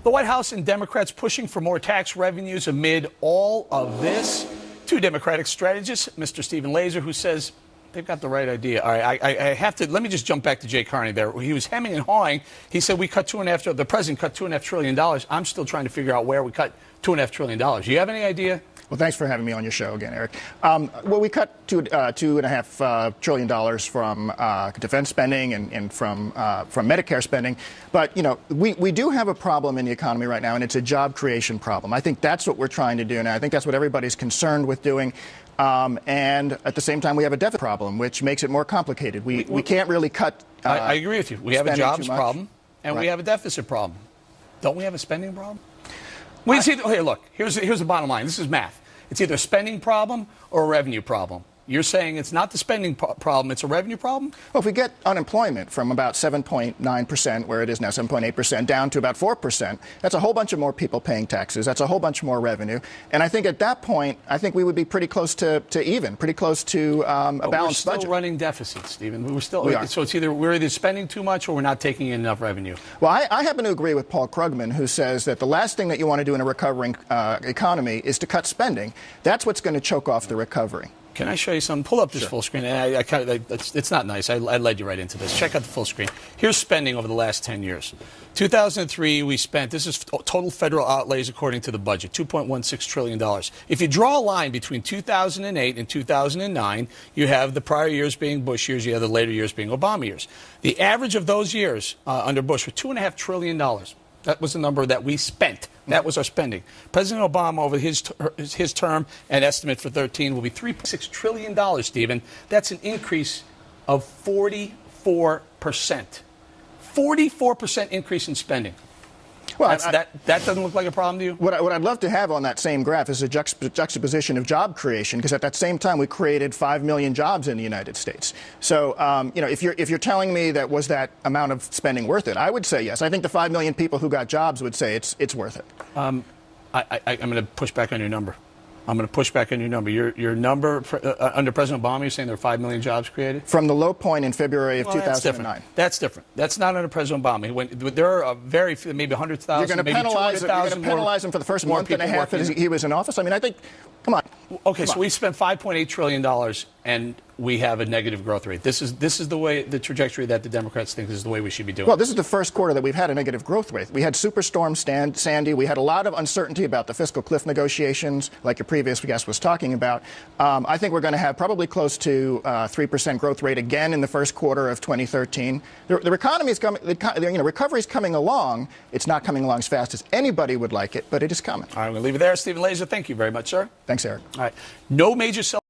The White House and Democrats pushing for more tax revenues amid all of this. Two Democratic strategists, Mr. Stephen Laser, who says they've got the right idea. All right, I have to, let me just jump back to Jay Carney there. He was hemming and hawing. He said the president cut $2.5 trillion. I'm still trying to figure out where we cut $2.5 trillion. Do you have any idea? Well, thanks for having me on your show again, Eric. Well, we cut $2.5 trillion from defense spending and from Medicare spending. But, you know, we do have a problem in the economy right now, and it's a job creation problem. I think that's what we're trying to do now. I think that's what everybody's concerned with doing. And at the same time, we have a deficit problem, which makes it more complicated. We can't really cut I agree with you. We have a jobs problem, and we have a deficit problem. Don't we have a spending problem? Here, look, here's the bottom line. This is math. It's either a spending problem or a revenue problem. You're saying it's not the spending problem, it's a revenue problem? Well, if we get unemployment from about 7.9%, where it is now 7.8%, down to about 4%, that's a whole bunch of more people paying taxes. That's a whole bunch more revenue. And I think at that point, I think we would be pretty close to even, pretty close to a balanced budget. We're still running deficits, Stephen. We are. So we're either spending too much or we're not taking in enough revenue. Well, I happen to agree with Paul Krugman, who says that the last thing that you want to do in a recovering economy is to cut spending. That's what's going to choke off the recovery. Can I show you something? Pull up this full screen. It's not nice. I led you right into this. Check out the full screen. Here's spending over the last 10 years. 2003, we spent, this is total federal outlays according to the budget, $2.16 trillion. If you draw a line between 2008 and 2009, you have the prior years being Bush years, you have the later years being Obama years. The average of those years under Bush was $2.5 trillion. That was the number that we spent. That was our spending. President Obama, over his term, an estimate for 13 will be $3.6 trillion, Stephen. That's an increase of 44%. 44% increase in spending. Well, that doesn't look like a problem to you? What I'd love to have on that same graph is a juxtaposition of job creation, because at that same time we created 5 million jobs in the United States. So, you know, if you're telling me that was that amount of spending worth it, I would say yes. I think the 5 million people who got jobs would say it's worth it. I'm going to push back on your number. Your number under President Obama, you're saying there are 5 million jobs created? From the low point in February of 2009. That's different. That's not under President Obama. There are very few, maybe 100,000, maybe 200,000. You're going to penalize him for the first month and a half that he was in office? I mean, I think, come on. Okay, so we spent $5.8 trillion and we have a negative growth rate. This is the trajectory that the Democrats think is the way we should be doing. Well, this is the first quarter that we've had a negative growth rate. We had Superstorm Sandy. We had a lot of uncertainty about the fiscal cliff negotiations, like your previous guest was talking about. I think we're going to have probably close to 3% growth rate again in the first quarter of 2013. The economy is coming. Recovery is coming along. It's not coming along as fast as anybody would like it, but it is coming. All right, I'm going to leave it there. Stephen Laser, thank you very much, sir. Thanks, Eric. All right, no major